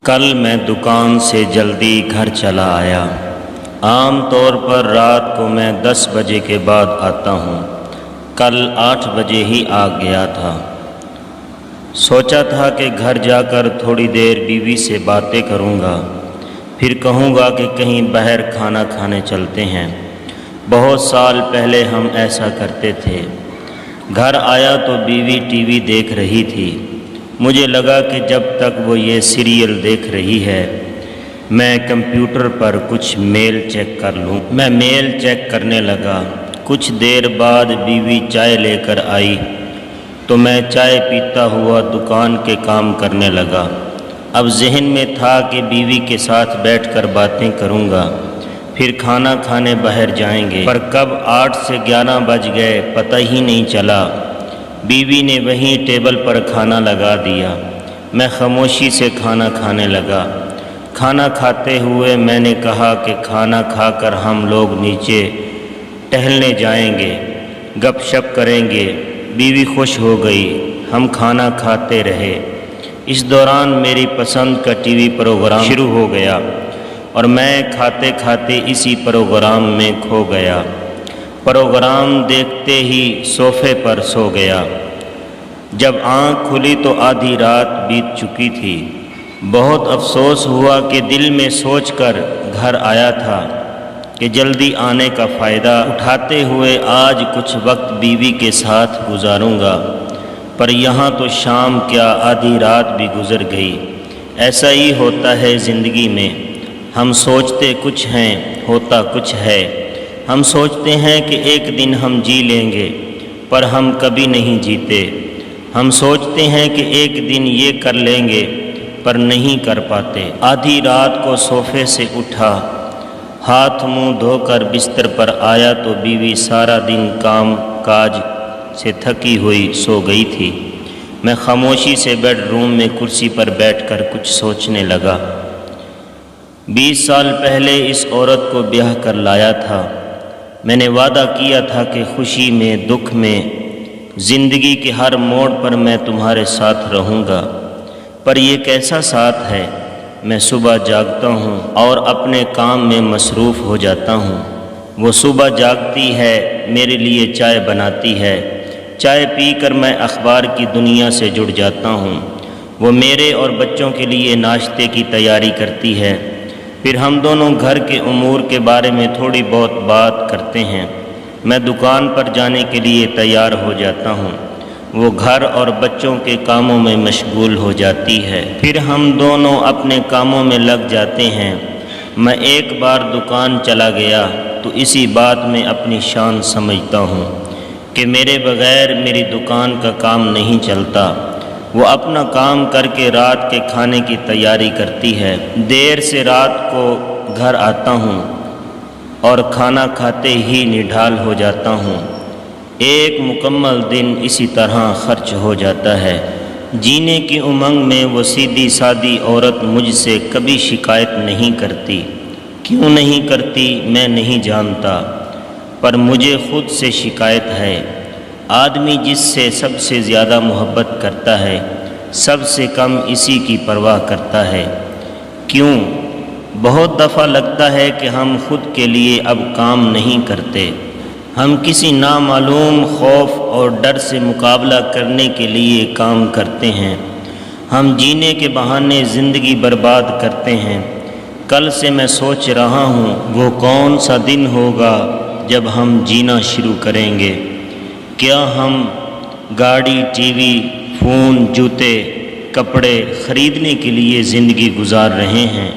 کل میں دکان سے جلدی گھر چلا آیا۔ عام طور پر رات کو میں 10 بجے کے بعد آتا ہوں۔ کل 8 بجے ہی آ گیا تھا۔ سوچا تھا کہ گھر جا کر تھوڑی دیر بیوی سے باتیں کروں گا، پھر کہوں گا کہ کہیں باہر کھانا کھانے چلتے ہیں۔ بہت سال پہلے ہم ایسا کرتے تھے۔ گھر آیا تو بیوی ٹی وی دیکھ رہی تھی۔ مجھے لگا کہ جب تک وہ یہ سیریل دیکھ رہی ہے میں کمپیوٹر پر کچھ میل چیک کر لوں۔ میں میل چیک کرنے لگا۔ کچھ دیر بعد بیوی چائے لے کر آئی تو میں چائے پیتا ہوا دکان کے کام کرنے لگا۔ اب ذہن میں تھا کہ بیوی کے ساتھ بیٹھ کر باتیں کروں گا، پھر کھانا کھانے باہر جائیں گے، پر کب 8 سے 11 بج گئے پتہ ہی نہیں چلا۔ بیوی نے وہیں ٹیبل پر کھانا لگا دیا۔ میں خاموشی سے کھانا کھانے لگا۔ کھانا کھاتے ہوئے میں نے کہا کہ کھانا کھا کر ہم لوگ نیچے ٹہلنے جائیں گے، گپ شپ کریں گے۔ بیوی خوش ہو گئی۔ ہم کھانا کھاتے رہے۔ اس دوران میری پسند کا ٹی وی پروگرام شروع ہو گیا اور میں کھاتے کھاتے اسی پروگرام میں کھو گیا۔ پروگرام دیکھتے ہی صوفے پر سو گیا۔ جب آنکھ کھلی تو آدھی رات بیت چکی تھی۔ بہت افسوس ہوا کہ دل میں سوچ کر گھر آیا تھا کہ جلدی آنے کا فائدہ اٹھاتے ہوئے آج کچھ وقت بیوی کے ساتھ گزاروں گا، پر یہاں تو شام کیا آدھی رات بھی گزر گئی۔ ایسا ہی ہوتا ہے زندگی میں، ہم سوچتے کچھ ہیں ہوتا کچھ ہے۔ ہم سوچتے ہیں کہ ایک دن ہم جی لیں گے، پر ہم کبھی نہیں جیتے۔ ہم سوچتے ہیں کہ ایک دن یہ کر لیں گے، پر نہیں کر پاتے۔ آدھی رات کو صوفے سے اٹھا، ہاتھ منہ دھو کر بستر پر آیا تو بیوی سارا دن کام کاج سے تھکی ہوئی سو گئی تھی۔ میں خاموشی سے بیڈ روم میں کرسی پر بیٹھ کر کچھ سوچنے لگا۔ 20 سال پہلے اس عورت کو بیاہ کر لایا تھا۔ میں نے وعدہ کیا تھا کہ خوشی میں دکھ میں زندگی کے ہر موڑ پر میں تمہارے ساتھ رہوں گا، پر یہ کیسا ساتھ ہے؟ میں صبح جاگتا ہوں اور اپنے کام میں مصروف ہو جاتا ہوں۔ وہ صبح جاگتی ہے، میرے لیے چائے بناتی ہے۔ چائے پی کر میں اخبار کی دنیا سے جڑ جاتا ہوں۔ وہ میرے اور بچوں کے لیے ناشتے کی تیاری کرتی ہے۔ پھر ہم دونوں گھر کے امور کے بارے میں تھوڑی بہت بات کرتے ہیں۔ میں دکان پر جانے کے لیے تیار ہو جاتا ہوں۔ وہ گھر اور بچوں کے کاموں میں مشغول ہو جاتی ہے۔ پھر ہم دونوں اپنے کاموں میں لگ جاتے ہیں۔ میں ایک بار دکان چلا گیا تو اسی بات میں اپنی شان سمجھتا ہوں کہ میرے بغیر میری دکان کا کام نہیں چلتا۔ وہ اپنا کام کر کے رات کے کھانے کی تیاری کرتی ہے۔ دیر سے رات کو گھر آتا ہوں اور کھانا کھاتے ہی نڈھال ہو جاتا ہوں۔ ایک مکمل دن اسی طرح خرچ ہو جاتا ہے۔ جینے کی امنگ میں وہ سیدھی سادی عورت مجھ سے کبھی شکایت نہیں کرتی۔ کیوں نہیں کرتی میں نہیں جانتا، پر مجھے خود سے شکایت ہے۔ آدمی جس سے سب سے زیادہ محبت کرتا ہے، سب سے کم اسی کی پرواہ کرتا ہے۔ کیوں؟ بہت دفعہ لگتا ہے کہ ہم خود کے لیے اب کام نہیں کرتے۔ ہم کسی نامعلوم خوف اور ڈر سے مقابلہ کرنے کے لیے کام کرتے ہیں۔ ہم جینے کے بہانے زندگی برباد کرتے ہیں۔ کل سے میں سوچ رہا ہوں وہ کون سا دن ہوگا جب ہم جینا شروع کریں گے۔ کیا ہم گاڑی، ٹی وی، فون، جوتے، کپڑے خریدنے کے لیے زندگی گزار رہے ہیں؟